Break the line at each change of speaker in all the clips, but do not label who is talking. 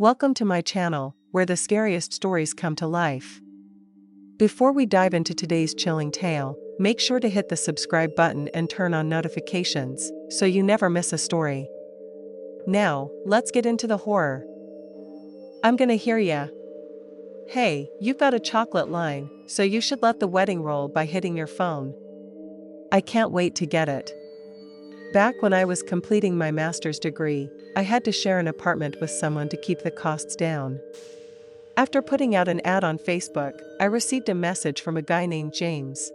Welcome to my channel, where the scariest stories come to life. Before we dive into today's chilling tale, make sure to hit the subscribe button and turn on notifications, so you never miss a story. Now, let's get into the horror. I'm gonna hear ya. Hey, you've got a chocolate line, so you should let the wedding roll by hitting your phone. I can't wait to get it. Back when I was completing my master's degree, I had to share an apartment with someone to keep the costs down. After putting out an ad on Facebook, I received a message from a guy named James.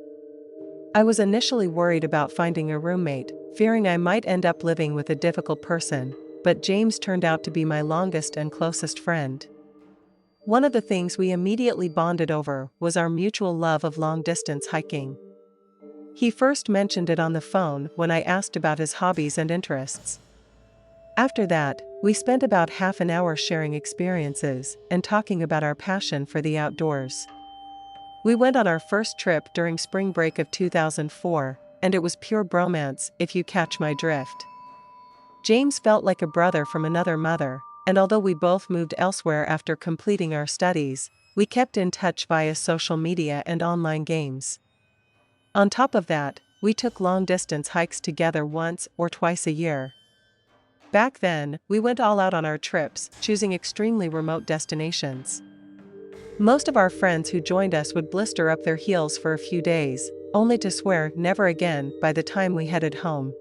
I was initially worried about finding a roommate, fearing I might end up living with a difficult person, but James turned out to be my longest and closest friend. One of the things we immediately bonded over was our mutual love of long-distance hiking. He first mentioned it on the phone when I asked about his hobbies and interests. After that, we spent about half an hour sharing experiences and talking about our passion for the outdoors. We went on our first trip during spring break of 2004, and it was pure bromance, if you catch my drift. James felt like a brother from another mother, and although we both moved elsewhere after completing our studies, we kept in touch via social media and online games. On top of that, we took long-distance hikes together once or twice a year. Back then, we went all out on our trips, choosing extremely remote destinations. Most of our friends who joined us would blister up their heels for a few days, only to swear never again by the time we headed home.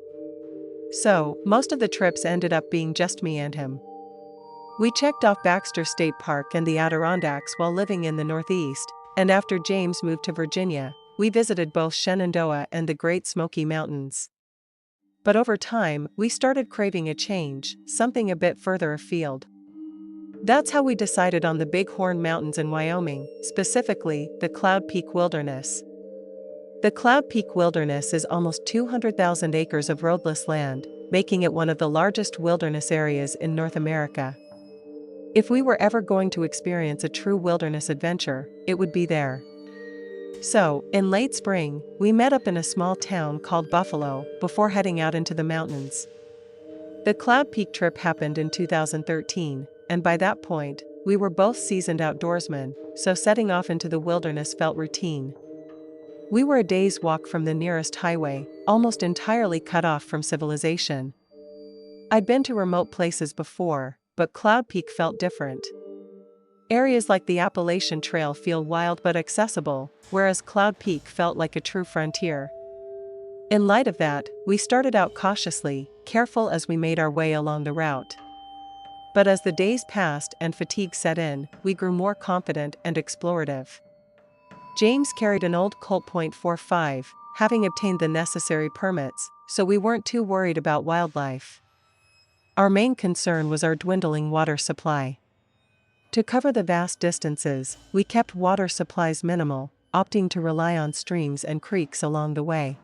So, most of the trips ended up being just me and him. We checked off Baxter State Park and the Adirondacks while living in the Northeast, and after James moved to Virginia, we visited both Shenandoah and the Great Smoky Mountains. But over time, we started craving a change, something a bit further afield. That's how we decided on the Bighorn Mountains in Wyoming, specifically, the Cloud Peak Wilderness. The Cloud Peak Wilderness is almost 200,000 acres of roadless land, making it one of the largest wilderness areas in North America. If we were ever going to experience a true wilderness adventure, it would be there. So, in late spring, we met up in a small town called Buffalo before heading out into the mountains. The Cloud Peak trip happened in 2013, and by that point, we were both seasoned outdoorsmen, so setting off into the wilderness felt routine. We were a day's walk from the nearest highway, almost entirely cut off from civilization. I'd been to remote places before, but Cloud Peak felt different. Areas like the Appalachian Trail feel wild but accessible, whereas Cloud Peak felt like a true frontier. In light of that, we started out cautiously, careful as we made our way along the route. But as the days passed and fatigue set in, we grew more confident and explorative. James carried an old Colt .45, having obtained the necessary permits, so we weren't too worried about wildlife. Our main concern was our dwindling water supply. To cover the vast distances, we kept water supplies minimal, opting to rely on streams and creeks along the way.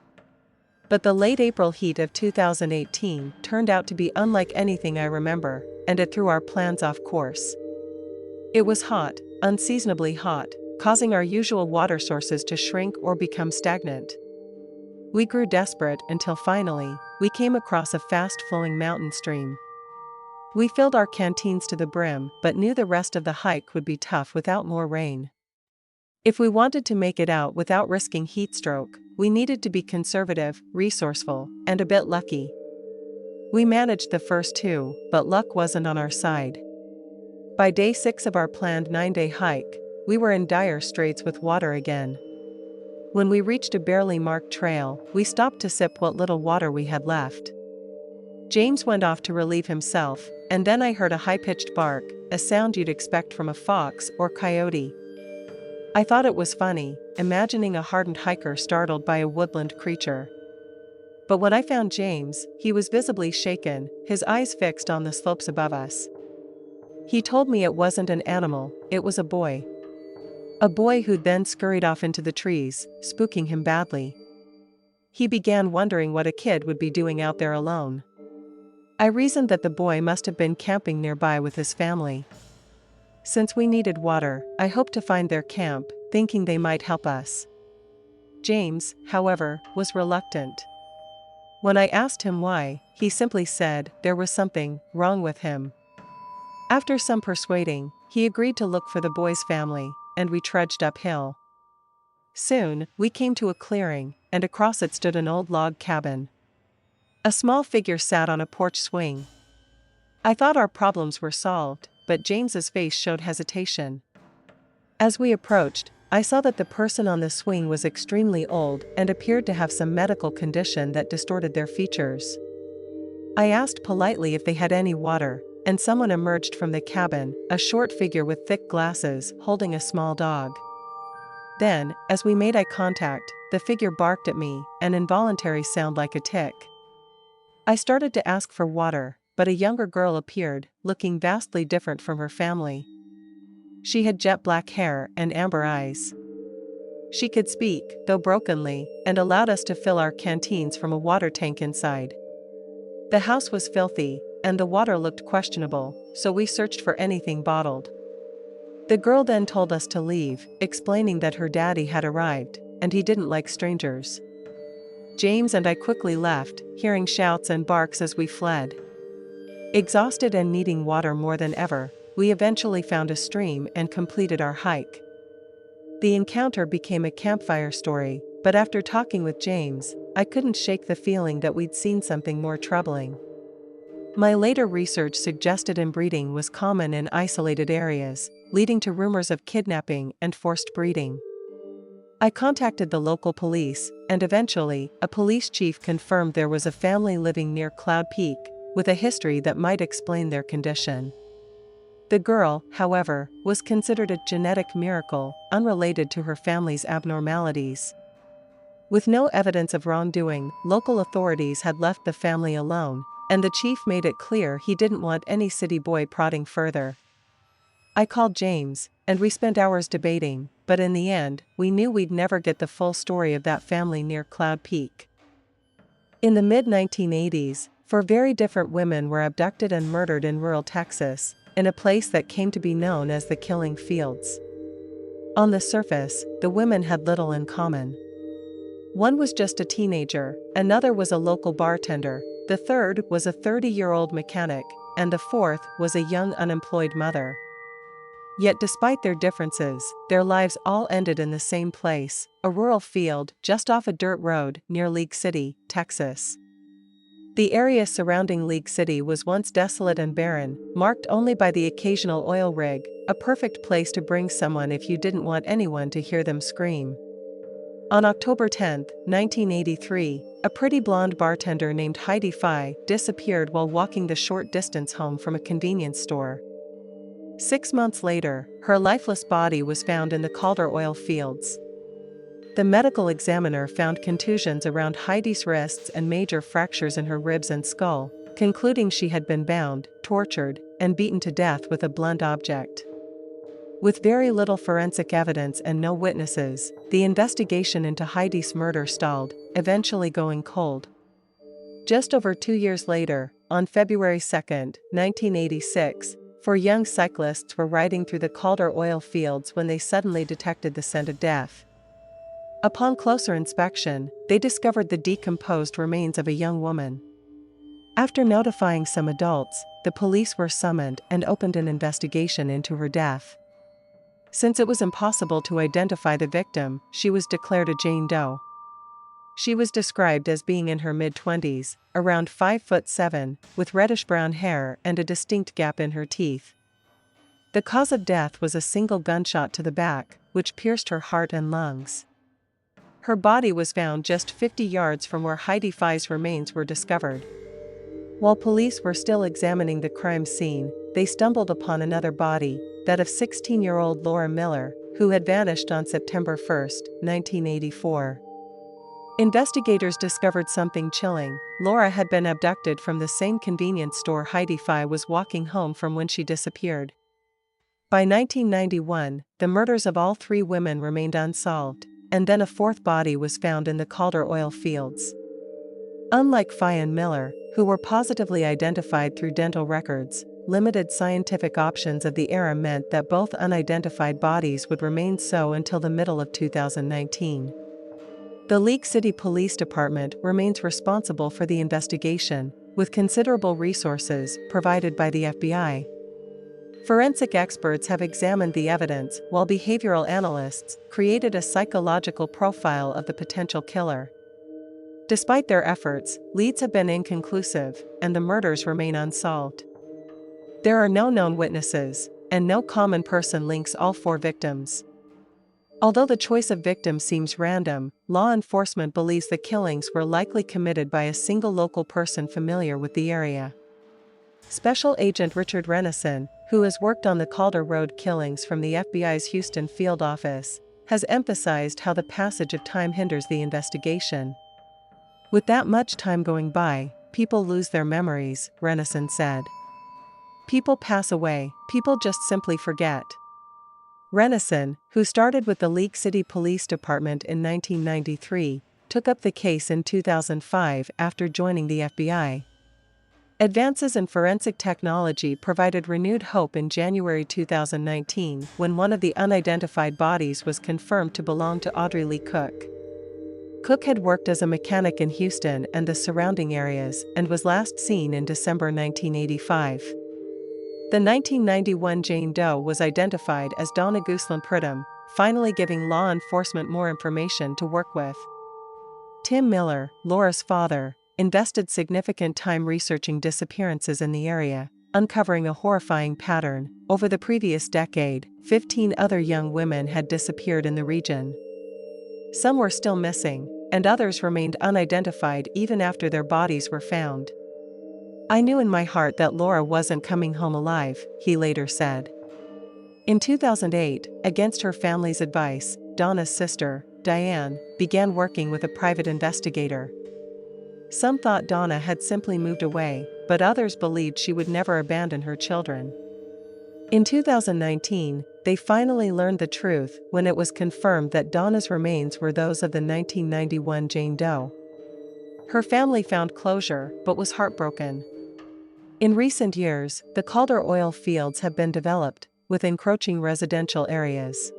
But the late April heat of 2018 turned out to be unlike anything I remember, and it threw our plans off course. It was hot, unseasonably hot, causing our usual water sources to shrink or become stagnant. We grew desperate until finally, we came across a fast-flowing mountain stream. We filled our canteens to the brim but knew the rest of the hike would be tough without more rain. If we wanted to make it out without risking heat stroke, we needed to be conservative, resourceful, and a bit lucky. We managed the first two, but luck wasn't on our side. By day 6 of our planned 9-day hike, we were in dire straits with water again. When we reached a barely marked trail, we stopped to sip what little water we had left. James went off to relieve himself, and then I heard a high-pitched bark, a sound you'd expect from a fox or coyote. I thought it was funny, imagining a hardened hiker startled by a woodland creature. But when I found James, he was visibly shaken, his eyes fixed on the slopes above us. He told me it wasn't an animal, it was a boy. A boy who'd then scurried off into the trees, spooking him badly. He began wondering what a kid would be doing out there alone. I reasoned that the boy must have been camping nearby with his family. Since we needed water, I hoped to find their camp, thinking they might help us. James, however, was reluctant. When I asked him why, he simply said there was something wrong with him. After some persuading, he agreed to look for the boy's family, and we trudged uphill. Soon, we came to a clearing, and across it stood an old log cabin. A small figure sat on a porch swing. I thought our problems were solved, but James's face showed hesitation. As we approached, I saw that the person on the swing was extremely old and appeared to have some medical condition that distorted their features. I asked politely if they had any water, and someone emerged from the cabin, a short figure with thick glasses, holding a small dog. Then, as we made eye contact, the figure barked at me, an involuntary sound like a tick. I started to ask for water, but a younger girl appeared, looking vastly different from her family. She had jet black hair and amber eyes. She could speak, though brokenly, and allowed us to fill our canteens from a water tank inside. The house was filthy, and the water looked questionable, so we searched for anything bottled. The girl then told us to leave, explaining that her daddy had arrived, and he didn't like strangers. James and I quickly left, hearing shouts and barks as we fled. Exhausted and needing water more than ever, we eventually found a stream and completed our hike. The encounter became a campfire story, but after talking with James, I couldn't shake the feeling that we'd seen something more troubling. My later research suggested inbreeding was common in isolated areas, leading to rumors of kidnapping and forced breeding. I contacted the local police, and eventually, a police chief confirmed there was a family living near Cloud Peak, with a history that might explain their condition. The girl, however, was considered a genetic miracle, unrelated to her family's abnormalities. With no evidence of wrongdoing, local authorities had left the family alone, and the chief made it clear he didn't want any city boy prodding further. I called James, and we spent hours debating, but in the end, we knew we'd never get the full story of that family near Cloud Peak. In the mid-1980s, 4 very different women were abducted and murdered in rural Texas, in a place that came to be known as the Killing Fields. On the surface, the women had little in common. One was just a teenager, another was a local bartender, the third was a 30-year-old mechanic, and the fourth was a young unemployed mother. Yet despite their differences, their lives all ended in the same place, a rural field just off a dirt road near League City, Texas. The area surrounding League City was once desolate and barren, marked only by the occasional oil rig, a perfect place to bring someone if you didn't want anyone to hear them scream. On October 10, 1983, a pretty blonde bartender named Heidi Fye disappeared while walking the short distance home from a convenience store. 6 months later, her lifeless body was found in the Calder oil fields. The medical examiner found contusions around Heidi's wrists and major fractures in her ribs and skull, concluding she had been bound, tortured, and beaten to death with a blunt object. With very little forensic evidence and no witnesses, the investigation into Heidi's murder stalled, eventually going cold. Just over 2 years later, on February 2, 1986, 4 young cyclists were riding through the Calder oil fields when they suddenly detected the scent of death. Upon closer inspection, they discovered the decomposed remains of a young woman. After notifying some adults, the police were summoned and opened an investigation into her death. Since it was impossible to identify the victim, she was declared a Jane Doe. She was described as being in her mid-20s, around 5'7", with reddish-brown hair and a distinct gap in her teeth. The cause of death was a single gunshot to the back, which pierced her heart and lungs. Her body was found just 50 yards from where Heidi Fye's remains were discovered. While police were still examining the crime scene, they stumbled upon another body, that of 16-year-old Laura Miller, who had vanished on September 1, 1984. Investigators discovered something chilling. Laura had been abducted from the same convenience store Heidi Fye was walking home from when she disappeared. By 1991, the murders of all 3 women remained unsolved, and then a 4th body was found in the Calder oil fields. Unlike Fye and Miller, who were positively identified through dental records, limited scientific options of the era meant that both unidentified bodies would remain so until the middle of 2019. The League City Police Department remains responsible for the investigation, with considerable resources provided by the FBI. Forensic experts have examined the evidence, while behavioral analysts created a psychological profile of the potential killer. Despite their efforts, leads have been inconclusive, and the murders remain unsolved. There are no known witnesses, and no common person links all four victims. Although the choice of victims seems random, law enforcement believes the killings were likely committed by a single local person familiar with the area. Special Agent Richard Renison, who has worked on the Calder Road killings from the FBI's Houston field office, has emphasized how the passage of time hinders the investigation. With that much time going by, people lose their memories, Renison said. People pass away, people just simply forget. Renison, who started with the League City Police Department in 1993, took up the case in 2005 after joining the FBI. Advances in forensic technology provided renewed hope in January 2019 when one of the unidentified bodies was confirmed to belong to Audrey Lee Cook. Cook had worked as a mechanic in Houston and the surrounding areas and was last seen in December 1985. The 1991 Jane Doe was identified as Donna Guslan Pridham, finally giving law enforcement more information to work with. Tim Miller, Laura's father, invested significant time researching disappearances in the area, uncovering a horrifying pattern. Over the previous decade, 15 other young women had disappeared in the region. Some were still missing, and others remained unidentified even after their bodies were found. I knew in my heart that Laura wasn't coming home alive, he later said. In 2008, against her family's advice, Donna's sister, Diane, began working with a private investigator. Some thought Donna had simply moved away, but others believed she would never abandon her children. In 2019, they finally learned the truth when it was confirmed that Donna's remains were those of the 1991 Jane Doe. Her family found closure, but was heartbroken. In recent years, the Calder oil fields have been developed, with encroaching residential areas.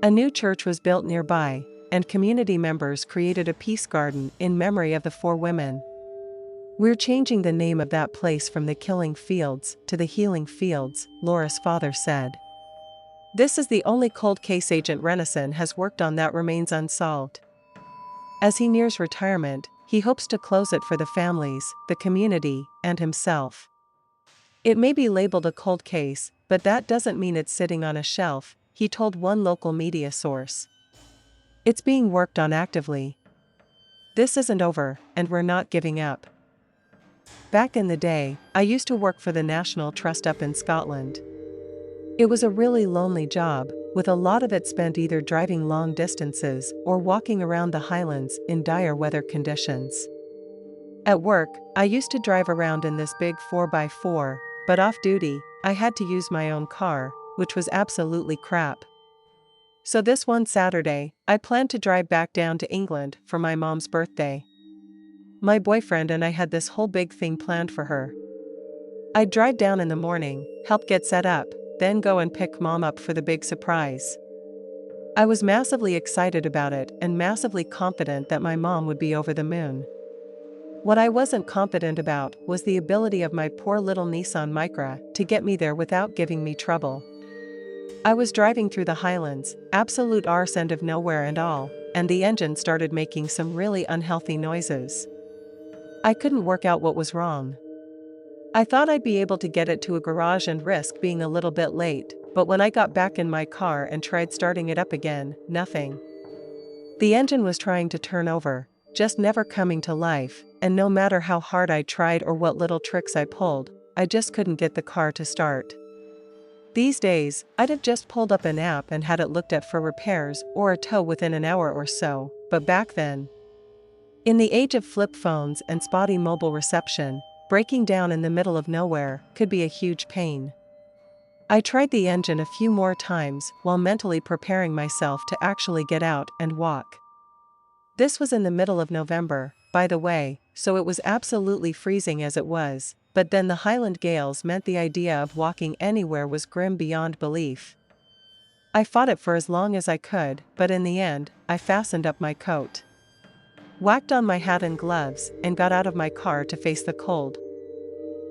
A new church was built nearby, and community members created a peace garden in memory of the four women. We're changing the name of that place from the Killing Fields to the Healing Fields, Laura's father said. This is the only cold case Agent Renison has worked on that remains unsolved. As he nears retirement, he hopes to close it for the families, the community, and himself. It may be labeled a cold case, but that doesn't mean it's sitting on a shelf, he told one local media source. It's being worked on actively. This isn't over, and we're not giving up. Back in the day, I used to work for the National Trust up in Scotland. It was a really lonely job, with a lot of it spent either driving long distances or walking around the highlands in dire weather conditions. At work, I used to drive around in this big 4x4, but off-duty, I had to use my own car, which was absolutely crap. So this one Saturday, I planned to drive back down to England for my mom's birthday. My boyfriend and I had this whole big thing planned for her. I'd drive down in the morning, help get set up, then go and pick Mom up for the big surprise. I was massively excited about it and massively confident that my mom would be over the moon. What I wasn't confident about was the ability of my poor little Nissan Micra to get me there without giving me trouble. I was driving through the highlands, absolute arse end of nowhere and all, and the engine started making some really unhealthy noises. I couldn't work out what was wrong. I thought I'd be able to get it to a garage and risk being a little bit late, but when I got back in my car and tried starting it up again, nothing. The engine was trying to turn over, just never coming to life, and no matter how hard I tried or what little tricks I pulled, I just couldn't get the car to start. These days, I'd have just pulled up an app and had it looked at for repairs or a tow within an hour or so, but back then, in the age of flip phones and spotty mobile reception, breaking down in the middle of nowhere could be a huge pain. I tried the engine a few more times while mentally preparing myself to actually get out and walk. This was in the middle of November, by the way, so it was absolutely freezing as it was, but then the Highland gales meant the idea of walking anywhere was grim beyond belief. I fought it for as long as I could, but in the end, I fastened up my coat, whacked on my hat and gloves, and got out of my car to face the cold.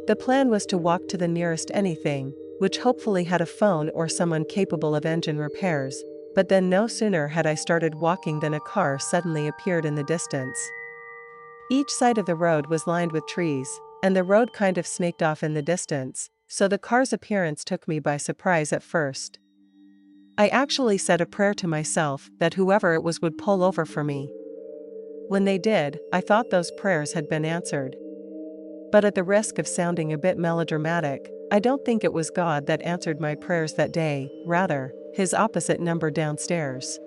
The plan was to walk to the nearest anything, which hopefully had a phone or someone capable of engine repairs, but then no sooner had I started walking than a car suddenly appeared in the distance. Each side of the road was lined with trees, and the road kind of snaked off in the distance, so the car's appearance took me by surprise at first. I actually said a prayer to myself that whoever it was would pull over for me. When they did, I thought those prayers had been answered. But at the risk of sounding a bit melodramatic, I don't think it was God that answered my prayers that day, rather, his opposite number downstairs.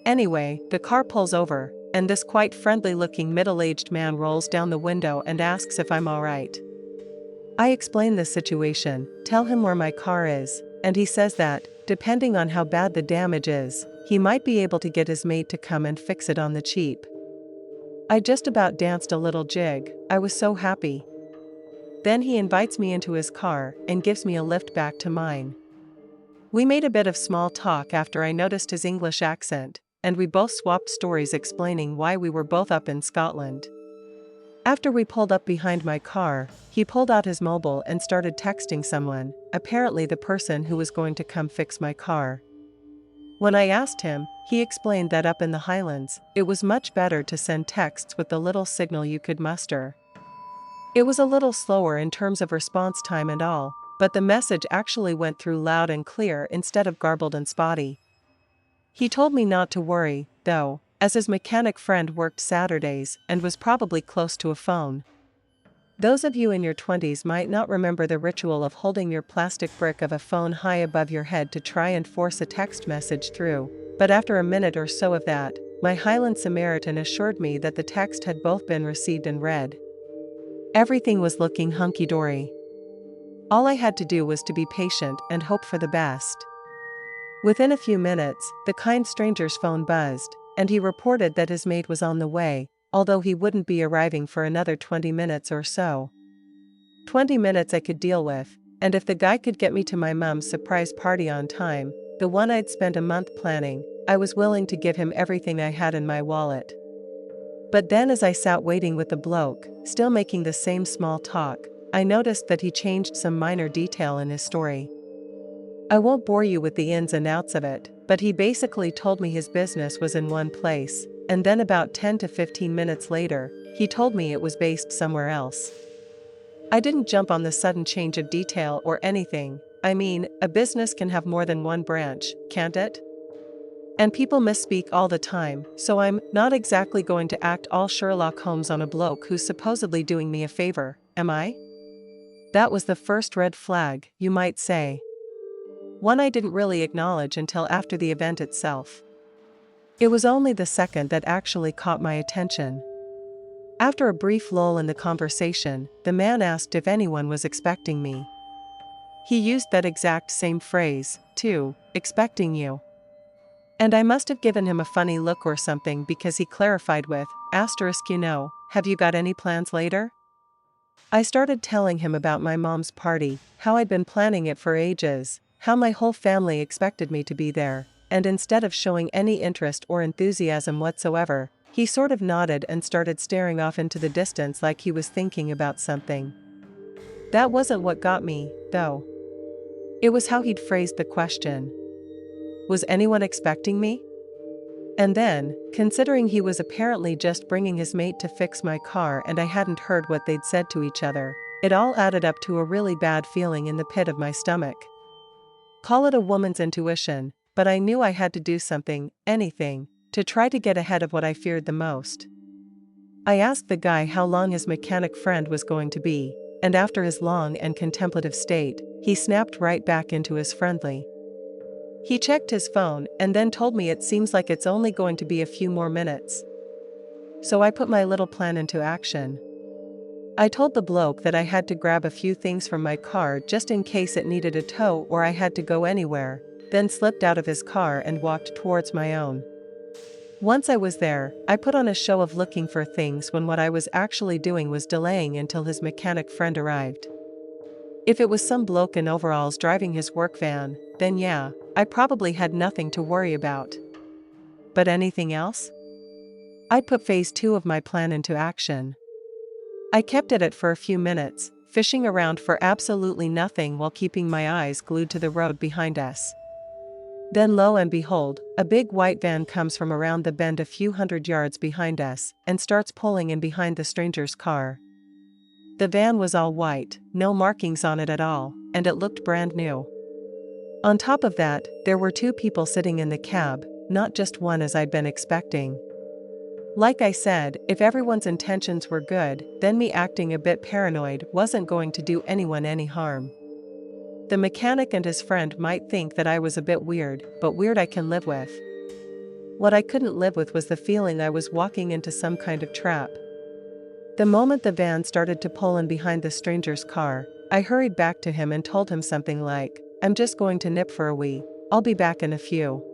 Anyway, the car pulls over, and this quite friendly-looking middle-aged man rolls down the window and asks if I'm alright. I explain the situation, tell him where my car is, and he says that, depending on how bad the damage is, he might be able to get his mate to come and fix it on the cheap. I just about danced a little jig, I was so happy. Then he invites me into his car and gives me a lift back to mine. We made a bit of small talk after I noticed his English accent, and we both swapped stories explaining why we were both up in Scotland. After we pulled up behind my car, he pulled out his mobile and started texting someone, apparently the person who was going to come fix my car. When I asked him, he explained that up in the Highlands, it was much better to send texts with the little signal you could muster. It was a little slower in terms of response time and all, but the message actually went through loud and clear instead of garbled and spotty. He told me not to worry, though, as his mechanic friend worked Saturdays and was probably close to a phone. Those of you in your 20s might not remember the ritual of holding your plastic brick of a phone high above your head to try and force a text message through, but after a minute or so of that, my Highland Samaritan assured me that the text had both been received and read. Everything was looking hunky-dory. All I had to do was to be patient and hope for the best. Within a few minutes, the kind stranger's phone buzzed, and he reported that his mate was on the way, although he wouldn't be arriving for another 20 minutes or so. 20 minutes I could deal with, and if the guy could get me to my mum's surprise party on time, the one I'd spent a month planning, I was willing to give him everything I had in my wallet. But then as I sat waiting with the bloke, still making the same small talk, I noticed that he changed some minor detail in his story. I won't bore you with the ins and outs of it, but he basically told me his business was in one place, and then about 10 to 15 minutes later, he told me it was based somewhere else. I didn't jump on the sudden change of detail or anything. I mean, a business can have more than one branch, can't it? And people misspeak all the time, so I'm not exactly going to act all Sherlock Holmes on a bloke who's supposedly doing me a favor, am I? That was the first red flag, you might say. One I didn't really acknowledge until after the event itself. It was only the second that actually caught my attention. After a brief lull in the conversation, the man asked if anyone was expecting me. He used that exact same phrase, too, expecting you. And I must have given him a funny look or something because he clarified with, you know, have you got any plans later? I started telling him about my mom's party, how I'd been planning it for ages, how my whole family expected me to be there, and instead of showing any interest or enthusiasm whatsoever, he sort of nodded and started staring off into the distance like he was thinking about something. That wasn't what got me, though. It was how he'd phrased the question. Was anyone expecting me? And then, considering he was apparently just bringing his mate to fix my car and I hadn't heard what they'd said to each other, it all added up to a really bad feeling in the pit of my stomach. Call it a woman's intuition, but I knew I had to do something, anything, to try to get ahead of what I feared the most. I asked the guy how long his mechanic friend was going to be, and after his long and contemplative state, he snapped right back into his friendly. He checked his phone and then told me it seems like it's only going to be a few more minutes. So I put my little plan into action. I told the bloke that I had to grab a few things from my car just in case it needed a tow or I had to go anywhere, then slipped out of his car and walked towards my own. Once I was there, I put on a show of looking for things when what I was actually doing was delaying until his mechanic friend arrived. If it was some bloke in overalls driving his work van, then yeah, I probably had nothing to worry about. But anything else? I'd put phase 2 of my plan into action. I kept at it for a few minutes, fishing around for absolutely nothing while keeping my eyes glued to the road behind us. Then lo and behold, a big white van comes from around the bend a few hundred yards behind us and starts pulling in behind the stranger's car. The van was all white, no markings on it at all, and it looked brand new. On top of that, there were two people sitting in the cab, not just one as I'd been expecting. Like I said, if everyone's intentions were good, then me acting a bit paranoid wasn't going to do anyone any harm. The mechanic and his friend might think that I was a bit weird, but weird I can live with. What I couldn't live with was the feeling I was walking into some kind of trap. The moment the van started to pull in behind the stranger's car, I hurried back to him and told him something like, "I'm just going to nip for a wee. I'll be back in a few."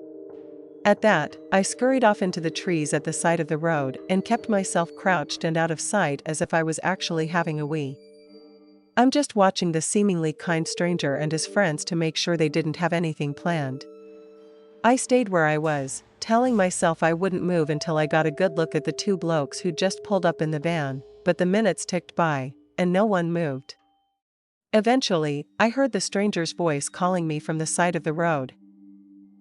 At that, I scurried off into the trees at the side of the road and kept myself crouched and out of sight as if I was actually having a wee. I'm just watching the seemingly kind stranger and his friends to make sure they didn't have anything planned. I stayed where I was, telling myself I wouldn't move until I got a good look at the two blokes who just pulled up in the van, but the minutes ticked by, and no one moved. Eventually, I heard the stranger's voice calling me from the side of the road.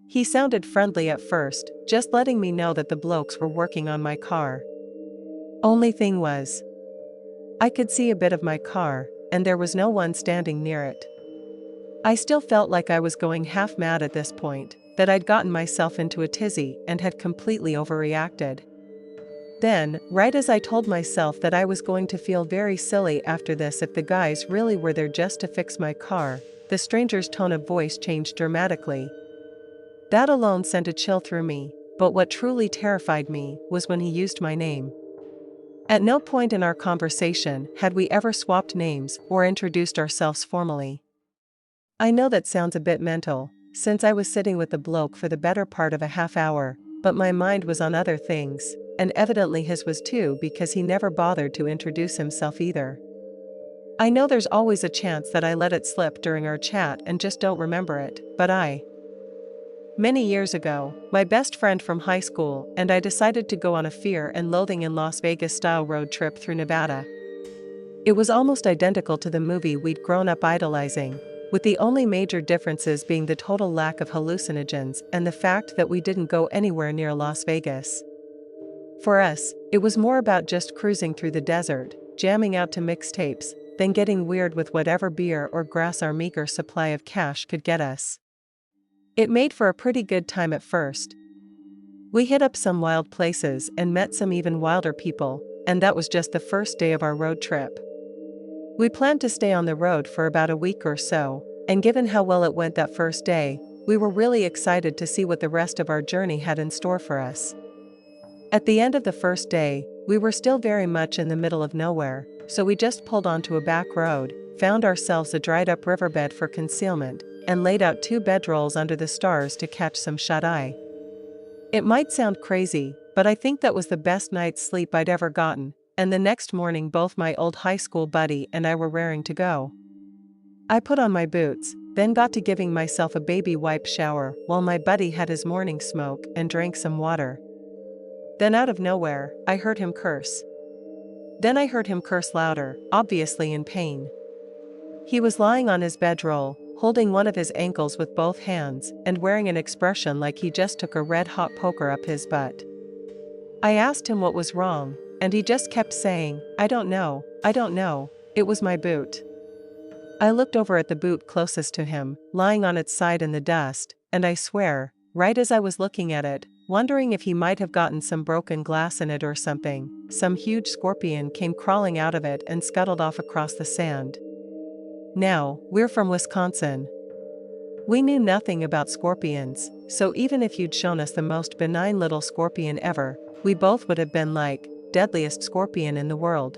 He sounded friendly at first, just letting me know that the blokes were working on my car. Only thing was, I could see a bit of my car, and there was no one standing near it. I still felt like I was going half mad at this point, that I'd gotten myself into a tizzy and had completely overreacted. Then, right as I told myself that I was going to feel very silly after this if the guys really were there just to fix my car, the stranger's tone of voice changed dramatically. That alone sent a chill through me, but what truly terrified me was when he used my name. At no point in our conversation had we ever swapped names or introduced ourselves formally. I know that sounds a bit mental, since I was sitting with the bloke for the better part of a half hour, but my mind was on other things, and evidently his was too because he never bothered to introduce himself either. I know there's always a chance that I let it slip during our chat and just don't remember it, but Many years ago, my best friend from high school and I decided to go on a Fear and Loathing in Las Vegas style road trip through Nevada. It was almost identical to the movie we'd grown up idolizing, with the only major differences being the total lack of hallucinogens and the fact that we didn't go anywhere near Las Vegas. For us, it was more about just cruising through the desert, jamming out to mixtapes, than getting weird with whatever beer or grass our meager supply of cash could get us. It made for a pretty good time at first. We hit up some wild places and met some even wilder people, and that was just the first day of our road trip. We planned to stay on the road for about a week or so, and given how well it went that first day, we were really excited to see what the rest of our journey had in store for us. At the end of the first day, we were still very much in the middle of nowhere, so we just pulled onto a back road, found ourselves a dried-up riverbed for concealment, and laid out 2 bedrolls under the stars to catch some shut-eye. It might sound crazy, but I think that was the best night's sleep I'd ever gotten, and the next morning both my old high school buddy and I were raring to go. I put on my boots, then got to giving myself a baby wipe shower while my buddy had his morning smoke and drank some water. Then out of nowhere, I heard him curse. Then I heard him curse louder, obviously in pain. He was lying on his bedroll, holding one of his ankles with both hands and wearing an expression like he just took a red-hot poker up his butt. I asked him what was wrong, and he just kept saying, I don't know, it was my boot." I looked over at the boot closest to him, lying on its side in the dust, and I swear, right as I was looking at it, wondering if he might have gotten some broken glass in it or something, some huge scorpion came crawling out of it and scuttled off across the sand. Now, we're from Wisconsin. We knew nothing about scorpions, so even if you'd shown us the most benign little scorpion ever, we both would have been like, deadliest scorpion in the world.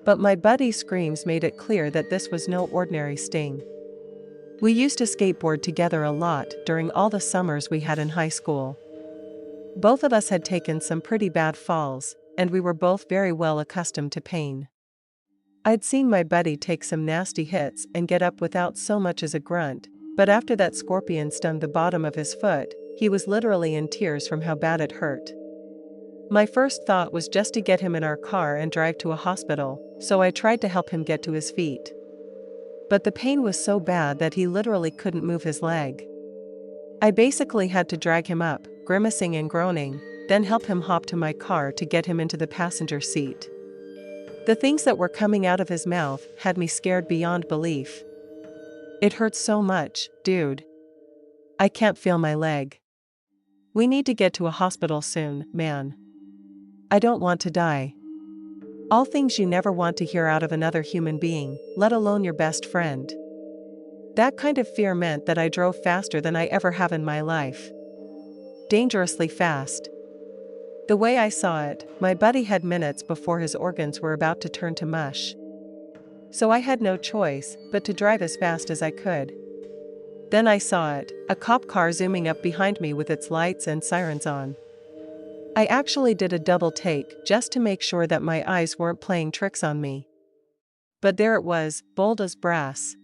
But my buddy's screams made it clear that this was no ordinary sting. We used to skateboard together a lot during all the summers we had in high school. Both of us had taken some pretty bad falls, and we were both very well accustomed to pain. I'd seen my buddy take some nasty hits and get up without so much as a grunt, but after that scorpion stung the bottom of his foot, he was literally in tears from how bad it hurt. My first thought was just to get him in our car and drive to a hospital, so I tried to help him get to his feet. But the pain was so bad that he literally couldn't move his leg. I basically had to drag him up, grimacing and groaning, then help him hop to my car to get him into the passenger seat. The things that were coming out of his mouth had me scared beyond belief. It hurts so much, dude. I can't feel my leg. We need to get to a hospital soon, man. I don't want to die. All things you never want to hear out of another human being, let alone your best friend. That kind of fear meant that I drove faster than I ever have in my life. Dangerously fast. The way I saw it, my buddy had minutes before his organs were about to turn to mush. So I had no choice but to drive as fast as I could. Then I saw it, a cop car zooming up behind me with its lights and sirens on. I actually did a double take just to make sure that my eyes weren't playing tricks on me. But there it was, bold as brass.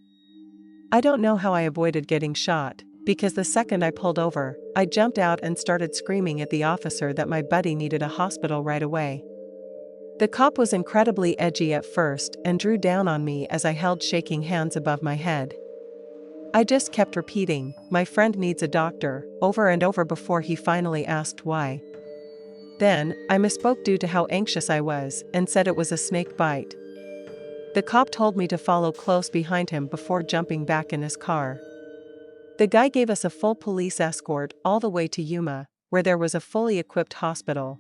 I don't know how I avoided getting shot, because the second I pulled over, I jumped out and started screaming at the officer that my buddy needed a hospital right away. The cop was incredibly edgy at first and drew down on me as I held shaking hands above my head. I just kept repeating, "My friend needs a doctor," over and over before he finally asked why. Then, I misspoke due to how anxious I was and said it was a snake bite. The cop told me to follow close behind him before jumping back in his car. The guy gave us a full police escort all the way to Yuma, where there was a fully equipped hospital.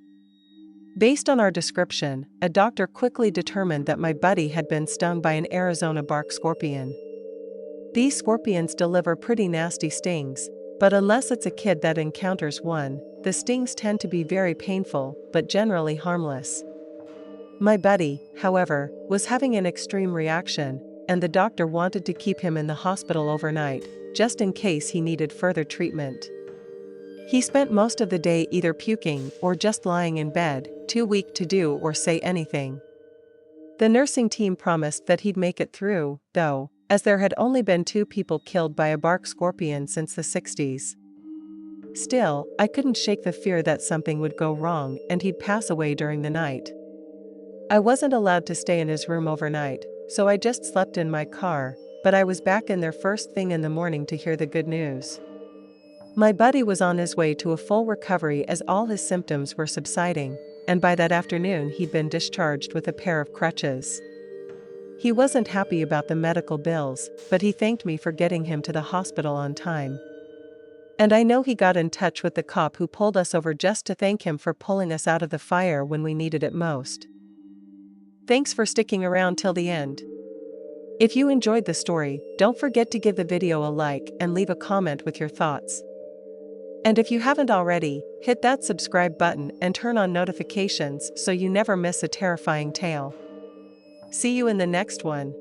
Based on our description, a doctor quickly determined that my buddy had been stung by an Arizona bark scorpion. These scorpions deliver pretty nasty stings, but unless it's a kid that encounters one, the stings tend to be very painful, but generally harmless. My buddy, however, was having an extreme reaction, and the doctor wanted to keep him in the hospital overnight, just in case he needed further treatment. He spent most of the day either puking or just lying in bed, too weak to do or say anything. The nursing team promised that he'd make it through, though, as there had only been 2 people killed by a bark scorpion since the 60s. Still, I couldn't shake the fear that something would go wrong and he'd pass away during the night. I wasn't allowed to stay in his room overnight, so I just slept in my car, but I was back in there first thing in the morning to hear the good news. My buddy was on his way to a full recovery as all his symptoms were subsiding, and by that afternoon he'd been discharged with a pair of crutches. He wasn't happy about the medical bills, but he thanked me for getting him to the hospital on time. And I know he got in touch with the cop who pulled us over just to thank him for pulling us out of the fire when we needed it most. Thanks for sticking around till the end. If you enjoyed the story, don't forget to give the video a like and leave a comment with your thoughts. And if you haven't already, hit that subscribe button and turn on notifications so you never miss a terrifying tale. See you in the next one.